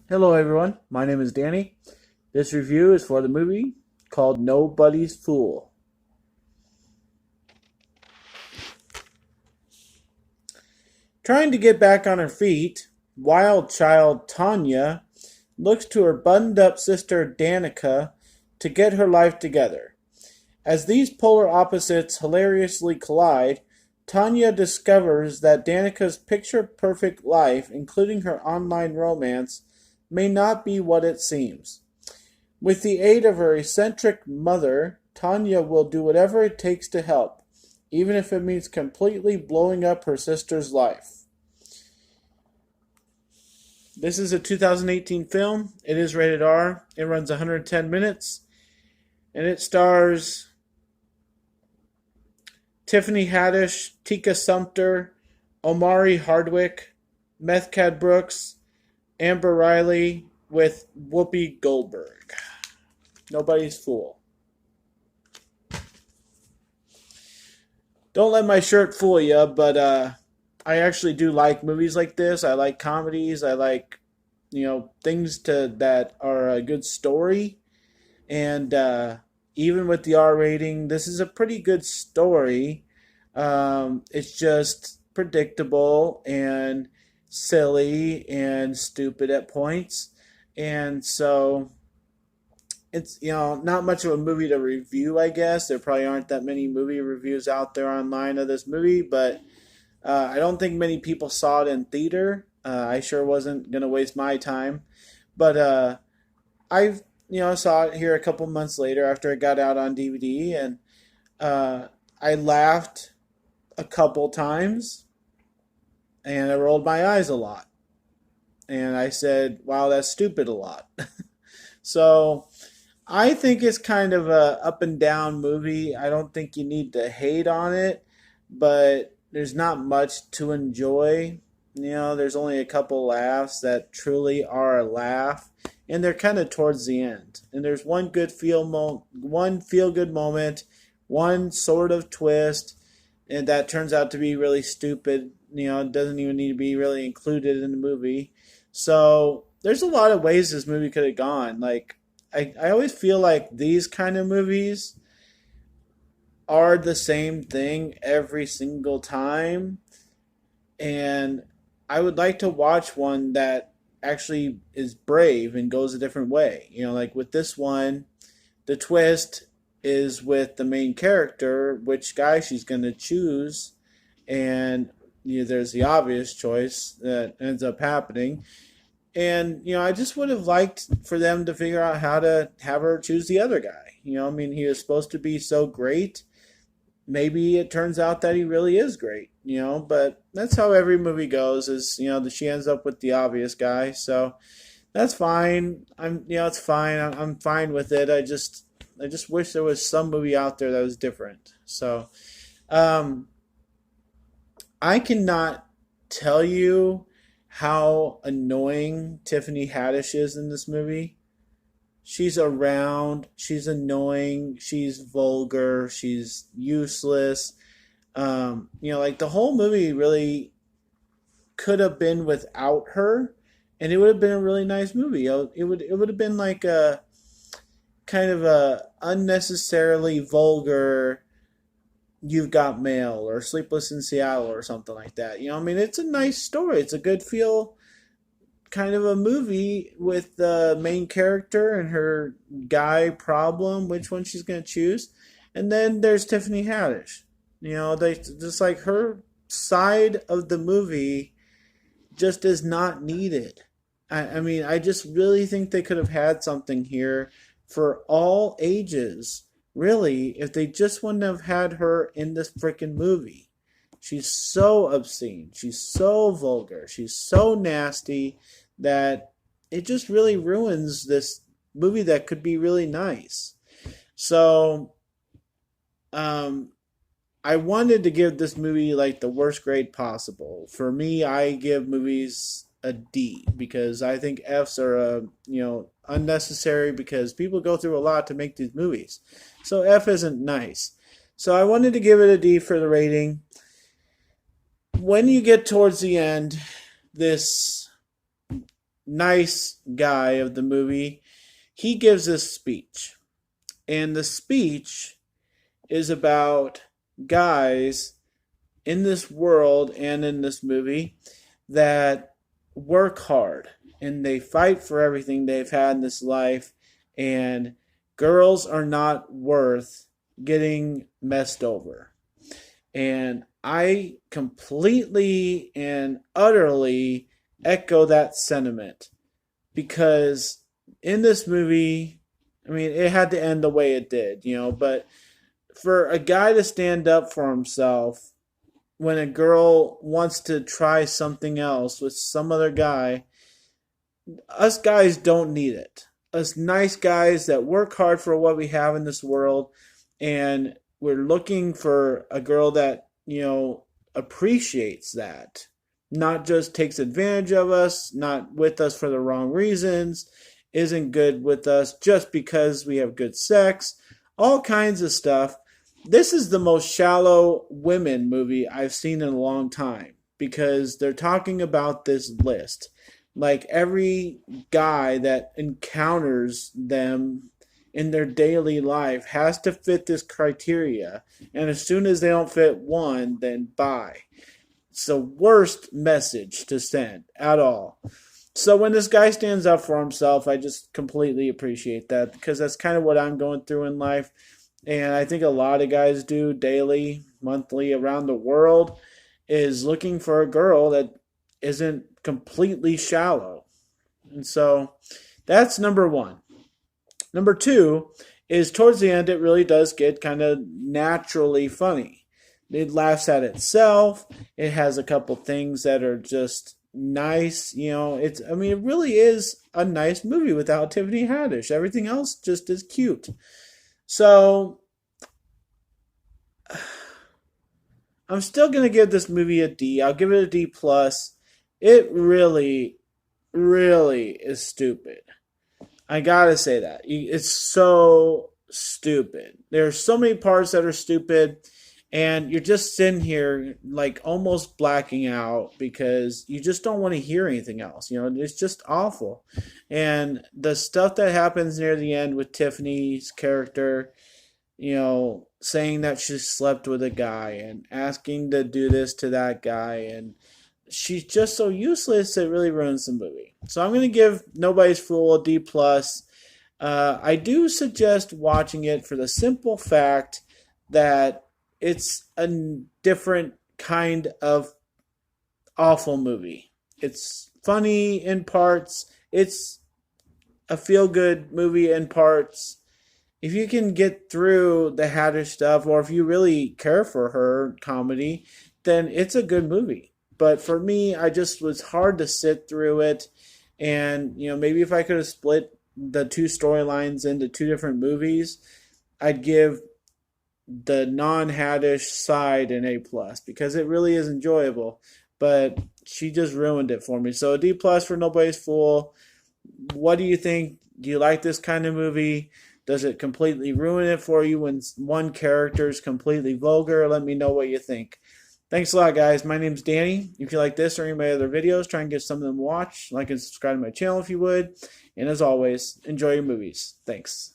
Hello, everyone. My name is Danny. This review is for the movie called Nobody's Fool. Trying to get back on her feet, wild child Tanya looks to her buttoned up sister Danica to get her life together. As these polar opposites hilariously collide, Tanya discovers that Danica's picture perfect life, including her online romance, may not be what it seems. With the aid of her eccentric mother, Tanya will do whatever it takes to help, even if it means completely blowing up her sister's life. This is a 2018 film. It is rated R. It runs 110 minutes. And it stars Tiffany Haddish, Tika Sumpter, Omari Hardwick, Methcad Brooks, Amber Riley, with Whoopi Goldberg. Nobody's fool. Don't let my shirt fool you, but I actually do like movies like this. I like comedies. I like things that are a good story, and even with the R rating, this is a pretty good story. It's just predictable and silly and stupid at points, and so it's not much of a movie to review. I guess there probably aren't that many movie reviews out there online of this movie, but I don't think many people saw it in theater. I sure wasn't gonna waste my time, but I saw it here a couple months later after it got out on DVD, and uh, I laughed a couple times, and I rolled my eyes a lot, and I said, "Wow, that's stupid," a lot. So I think it's kind of a up and down movie. I don't think you need to hate on it, but there's not much to enjoy. There's only a couple laughs that truly are a laugh, and they're kind of towards the end. And there's one feel good moment, one sort of twist, and that turns out to be really stupid. It doesn't even need to be really included in the movie. So there's a lot of ways this movie could have gone. Like I always feel like these kind of movies are the same thing every single time. And I would like to watch one that actually is brave and goes a different way. Like with this one, the twist is with the main character, which guy she's going to choose. And there's the obvious choice that ends up happening. And I just would have liked for them to figure out how to have her choose the other guy. I mean, he was supposed to be so great. Maybe it turns out that he really is great. But that's how every movie goes. Is she ends up with the obvious guy. So that's fine. It's fine. I'm fine with it. I just wish there was some movie out there that was different. So, um, I cannot tell you how annoying Tiffany Haddish is in this movie. She's around, she's annoying, she's vulgar, she's useless. Like the whole movie really could have been without her, and it would have been a really nice movie. It would have been like a kind of a unnecessarily vulgar You've Got Mail or Sleepless in Seattle or something like that. I mean, it's a nice story. It's a good feel kind of a movie with the main character and her guy problem, which one she's going to choose. And then there's Tiffany Haddish. They just like her side of the movie just is not needed. I mean, I just really think they could have had something here for all ages. Really, if they just wouldn't have had her in this freaking movie. She's so obscene. She's so vulgar. She's so nasty that it just really ruins this movie that could be really nice. So, um, I wanted to give this movie like the worst grade possible. For me, I give movies a D because I think Fs are unnecessary because people go through a lot to make these movies. So F isn't nice. So I wanted to give it a D for the rating. When you get towards the end, this nice guy of the movie, he gives this speech. And the speech is about guys in this world and in this movie that work hard and they fight for everything they've had in this life, and girls are not worth getting messed over. And I completely and utterly echo that sentiment because in this movie, I mean, it had to end the way it did, but for a guy to stand up for himself when a girl wants to try something else with some other guy, us guys don't need it. Us nice guys that work hard for what we have in this world, and we're looking for a girl that, appreciates that. Not just takes advantage of us, not with us for the wrong reasons, isn't good with us just because we have good sex, all kinds of stuff. This is the most shallow women movie I've seen in a long time because they're talking about this list. Like every guy that encounters them in their daily life has to fit this criteria. And as soon as they don't fit one, then bye. It's the worst message to send at all. So when this guy stands up for himself, I just completely appreciate that because that's kind of what I'm going through in life. And I think a lot of guys do daily, monthly, around the world, is looking for a girl that isn't completely shallow. And so that's number one. Number two is towards the end, it really does get kind of naturally funny. It laughs at itself. It has a couple things that are just nice. It really is a nice movie without Tiffany Haddish. Everything else just is cute. So I'm still gonna give this movie a D. I'll give it a D plus. It really, really is stupid. I gotta say that. It's so stupid. There are so many parts that are stupid, and you're just sitting here like almost blacking out because you just don't want to hear anything else. It's just awful. And the stuff that happens near the end with Tiffany's character, saying that she slept with a guy and asking to do this to that guy, and she's just so useless it really ruins the movie. So I'm going to give Nobody's Fool a D plus. I do suggest watching it for the simple fact that it's a different kind of awful movie. It's funny in parts. It's a feel-good movie in parts. If you can get through the Haddish stuff, or if you really care for her comedy, then it's a good movie. But for me, I just was hard to sit through it. And, maybe if I could have split the two storylines into two different movies, I'd give the non-Haddish side an A plus because it really is enjoyable. But she just ruined it for me. So a D plus for Nobody's Fool. What do you think? Do you like this kind of movie? Does it completely ruin it for you when one character is completely vulgar? Let me know what you think. Thanks a lot, guys. My name's Danny. If you like this or any of my other videos, try and get some of them watched. Like and subscribe to my channel if you would. And as always, enjoy your movies. Thanks.